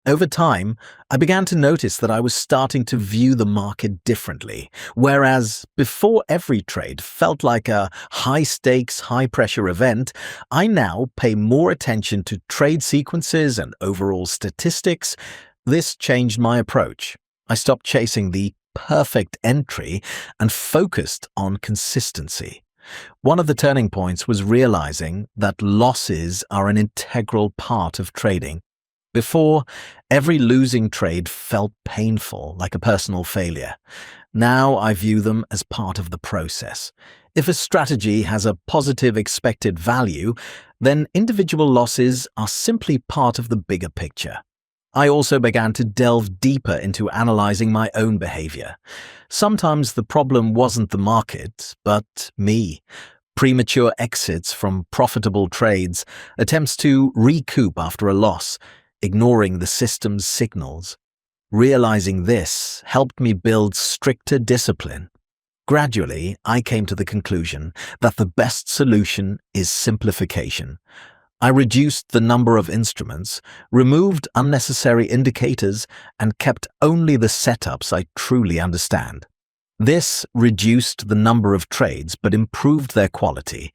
Over time, I began to notice that I was starting to view the market differently, whereas before every trade felt like a high-stakes, high-pressure event, I now pay more attention to trade sequences and overall statistics. This changed my approach. I stopped chasing the perfect entry and focused on consistency. One of the turning points was realizing that losses are an integral part of trading. Before, every losing trade felt painful, like a personal failure. Now I view them as part of the process. If a strategy has a positive expected value, then individual losses are simply part of the bigger picture. I also began to delve deeper into analyzing my own behavior. Sometimes the problem wasn't the market, but me. Premature exits from profitable trades, attempts to recoup after a loss, ignoring the system's signals. Realizing this helped me build stricter discipline. Gradually, I came to the conclusion that the best solution is simplification. I reduced the number of instruments, removed unnecessary indicators, and kept only the setups I truly understand. This reduced the number of trades but improved their quality.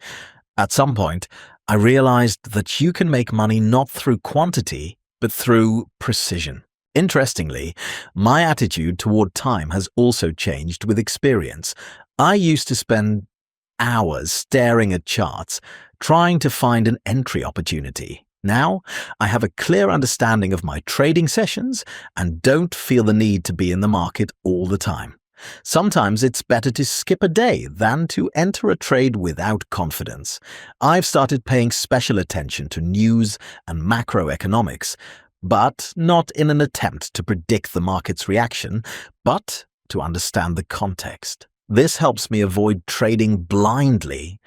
At some point, I realized that you can make money not through quantity, but through precision. Interestingly, my attitude toward time has also changed with experience. I used to spend hours staring at charts, trying to find an entry opportunity. Now, I have a clear understanding of my trading sessions and don't feel the need to be in the market all the time. Sometimes it's better to skip a day than to enter a trade without confidence. I've started paying special attention to news and macroeconomics, but not in an attempt to predict the market's reaction, but to understand the context. This helps me avoid trading blindly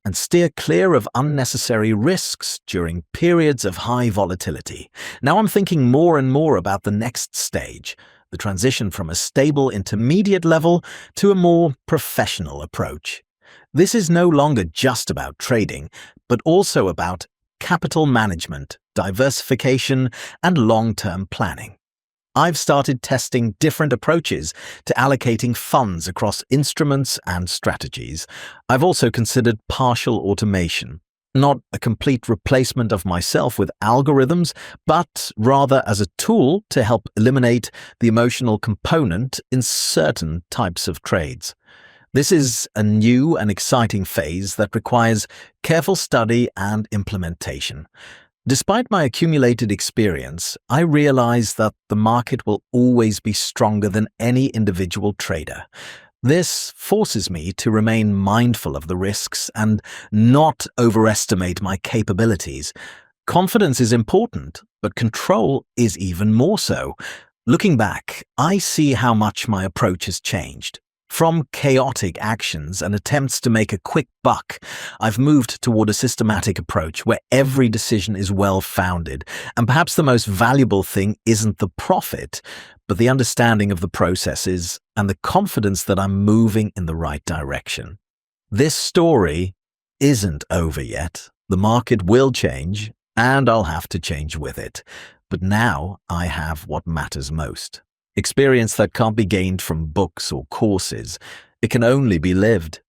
and steer clear of unnecessary risks during periods of high volatility. Now I'm thinking more and more about the next stage, the transition from a stable intermediate level to a more professional approach. This is no longer just about trading, but also about capital management, diversification, and long-term planning. I've started testing different approaches to allocating funds across instruments and strategies. I've also considered partial automation, not a complete replacement of myself with algorithms, but rather as a tool to help eliminate the emotional component in certain types of trades. This is a new and exciting phase that requires careful study and implementation. Despite my accumulated experience, I realize that the market will always be stronger than any individual trader. This forces me to remain mindful of the risks and not overestimate my capabilities. Confidence is important, but control is even more so. Looking back, I see how much my approach has changed. From chaotic actions and attempts to make a quick buck, I've moved toward a systematic approach where every decision is well-founded, and perhaps the most valuable thing isn't the profit, but the understanding of the processes and the confidence that I'm moving in the right direction. This story isn't over yet. The market will change, and I'll have to change with it. But now I have what matters most. Experience that can't be gained from books or courses. It can only be lived.